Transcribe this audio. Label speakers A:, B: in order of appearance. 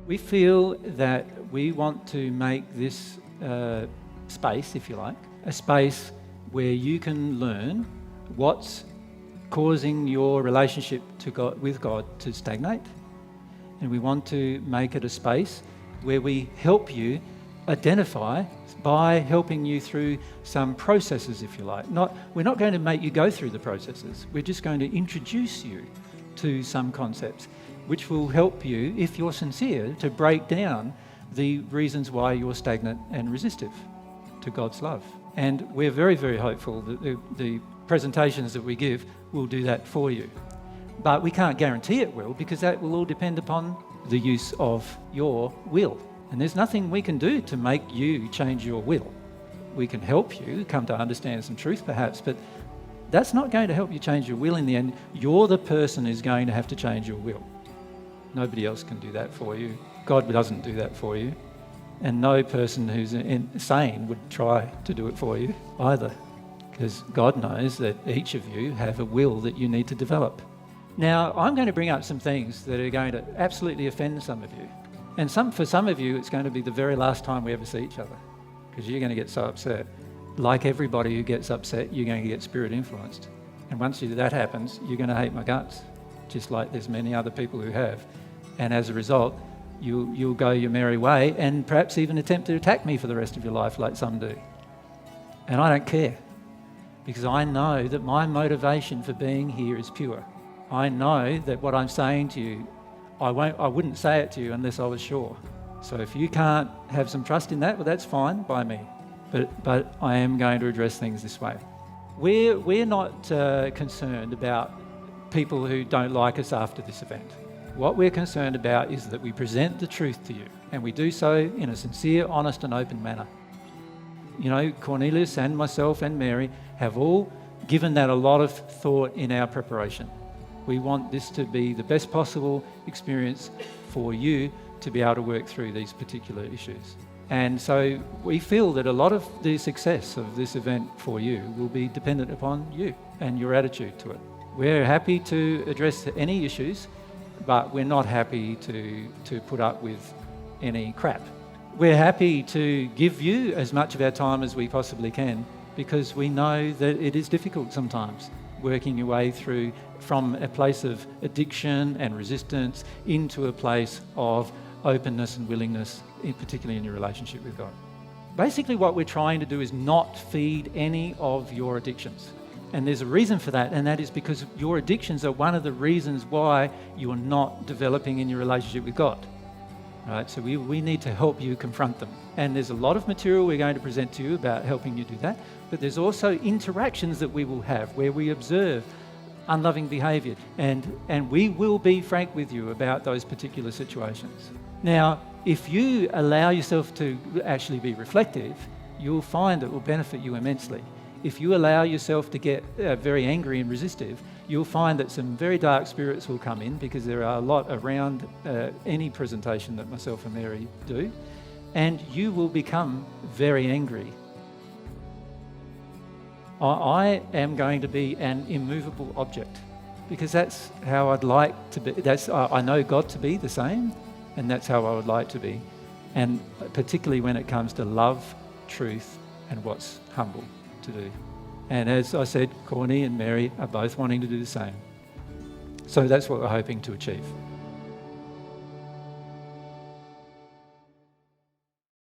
A: We feel that we want to make this space, if you like, a space where you can learn what's causing your relationship with God to stagnate. And we want to make it a space where we help you identify by helping you through some processes, if you like. We're not going to make you go through the processes. We're just going to introduce you to some concepts which will help you, if you're sincere, to break down the reasons why you're stagnant and resistive to God's love. And we're very, very hopeful that the presentations that we give will do that for you. But we can't guarantee it will, because that will all depend upon the use of your will. And there's nothing we can do to make you change your will. We can help you come to understand some truth perhaps, but that's not going to help you change your will in the end. You're the person who's going to have to change your will. Nobody else can do that for you. God doesn't do that for you. And no person who's sane would try to do it for you either, because God knows that each of you have a will that you need to develop. Now, I'm going to bring up some things that are going to absolutely offend some of you. And for some of you, it's going to be the very last time we ever see each other, because you're going to get so upset. Like everybody who gets upset, you're going to get spirit influenced. And once that happens, you're going to hate my guts, just like there's many other people who have. And as a result, you'll go your merry way and perhaps even attempt to attack me for the rest of your life like some do. And I don't care, because I know that my motivation for being here is pure. I know that what I'm saying to you, I wouldn't say it to you unless I was sure. So if you can't have some trust in that, well, that's fine by me. But I am going to address things this way. We're not concerned about people who don't like us after this event. What we're concerned about is that we present the truth to you, and we do so in a sincere, honest and open manner. You know, Cornelius and myself and Mary have all given that a lot of thought in our preparation. We want this to be the best possible experience for you to be able to work through these particular issues. And so we feel that a lot of the success of this event for you will be dependent upon you and your attitude to it. We're happy to address any issues, but we're not happy to put up with any crap. We're happy to give you as much of our time as we possibly can, because we know that it is difficult sometimes, working your way through from a place of addiction and resistance into a place of openness and willingness, particularly in your relationship with God. Basically, what we're trying to do is not feed any of your addictions. And there's a reason for that, and that is because your addictions are one of the reasons why you are not developing in your relationship with God. Right? So we need to help you confront them. And there's a lot of material we're going to present to you about helping you do that, but there's also interactions that we will have where we observe unloving behaviour, and we will be frank with you about those particular situations. Now, if you allow yourself to actually be reflective, you'll find it will benefit you immensely. If you allow yourself to get very angry and resistive, you'll find that some very dark spirits will come in, because there are a lot around any presentation that myself and Mary do, and you will become very angry. I am going to be an immovable object, because that's how I'd like to be. I know God to be the same, and that's how I would like to be. And particularly when it comes to love, truth, and what's humble to do. And as I said, Corny and Mary are both wanting to do the same. So that's what we're hoping to achieve.